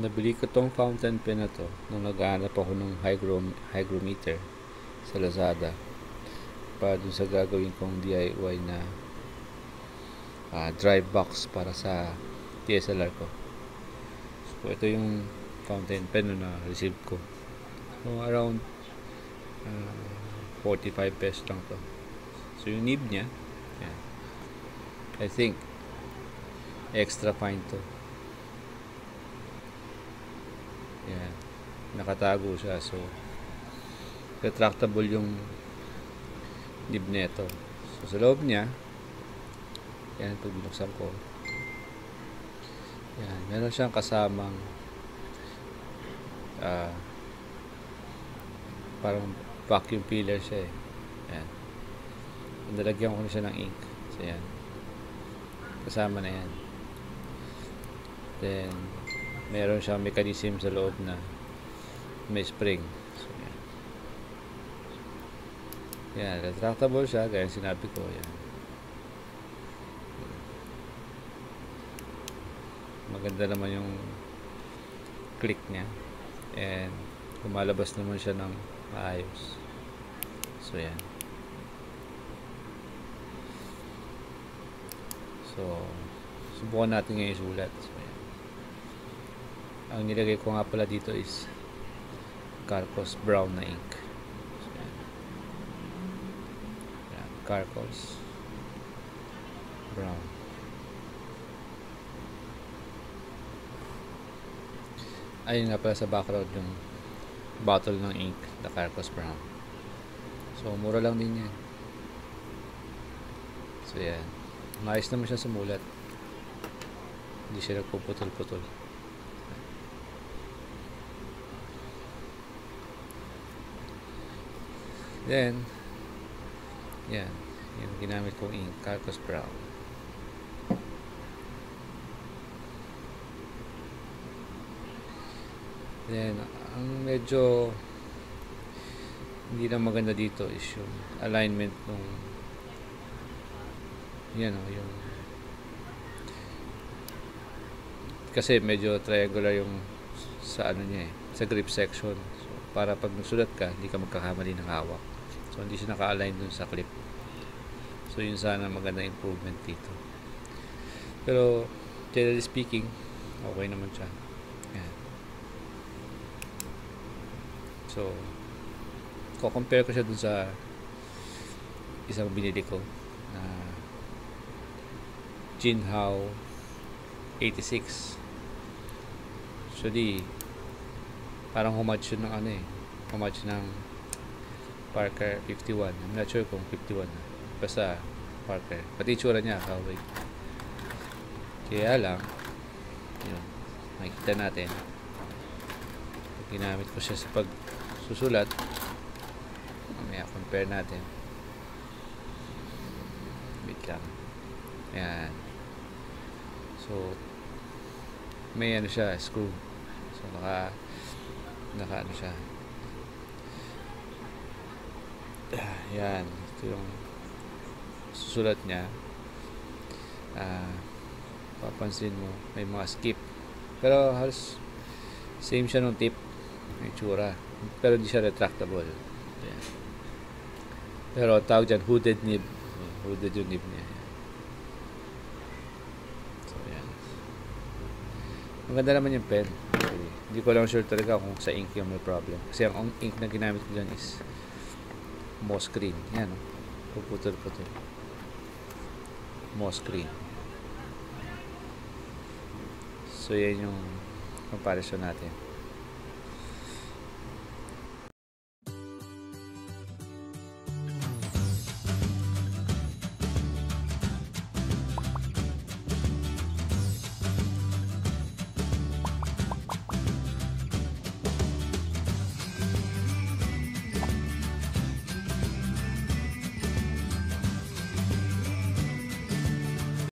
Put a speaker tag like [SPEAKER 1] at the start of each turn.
[SPEAKER 1] Nabili ko tong fountain pen na to nung naghahanap ako ng hygrometer sa Lazada para dun sa gagawin kong DIY na drive box para sa DSLR ko. So ito yung fountain pen na receive ko. So around 45 pesos lang to. So yung nib niya, yan. I think extra fine to. Yan. Nakatago siya. So retractable yung nib nito. So sa loob niya, yan, pag binuksan ko, yan, meron siyang kasamang parang vacuum filler siya eh. Yan. Nalagyan ko na siya ng ink. So yan, kasama na yan. Then meron siyang mechanism sa loob na may spring. So yan, yan, retractable siya gaya sinabi ko. Yan, maganda naman yung click niya and lumalabas naman siya ng maayos. So yan, so subukan natin ngayon isulat. So yan, ang nilagay ko nga pala dito is Carcos brown na ink. So yan, yan, Carcos brown. Ayun nga pala sa background yung bottle ng ink, the Carcos brown. So mura lang din yan. So yan, maayos naman siya sumulat, hindi siya nagpuputol-putol. Then yan, yung ginamit kong ink, Carcos brown. Then ang medyo hindi na maganda dito is yung alignment nung yan o, yung kasi medyo triangular yung sa ano niya eh, sa grip section. So para pag nagsulat ka, hindi ka magkakamali ng hawak. So hindi siya naka-align dun sa clip. So yun sana maganda improvement dito. Pero generally speaking, okay naman siya. Yan. So ko-compare ko siya dun sa isang binili ko na Jinhao 86. Actually parang homage yun ng ano eh, homage ng Parker 51. I'm not sure kung 51 na, basta Parker, pati itsura niya kaway. Kaya lang yun, makikita natin pag ginamit ko siya sa pagsusulat. Mamaya compare natin. Wait lang. Ayan. So may ano siya, screw. So naka ano siya. Yan, ito yung susulat niya. Papansin mo may mga skip, pero halos same siya nung tip, may tsura, pero hindi siya retractable. Yan. Pero tawag dyan hooded nib, hooded yung nib niya. So yan, maganda naman yung pen. Okay. Hindi ko lang sure talaga kung sa ink yung may problem, kasi ang ink na ginamit ko dyan is moss green. Yan, puputol-putol, moss green. So yan yung comparison natin.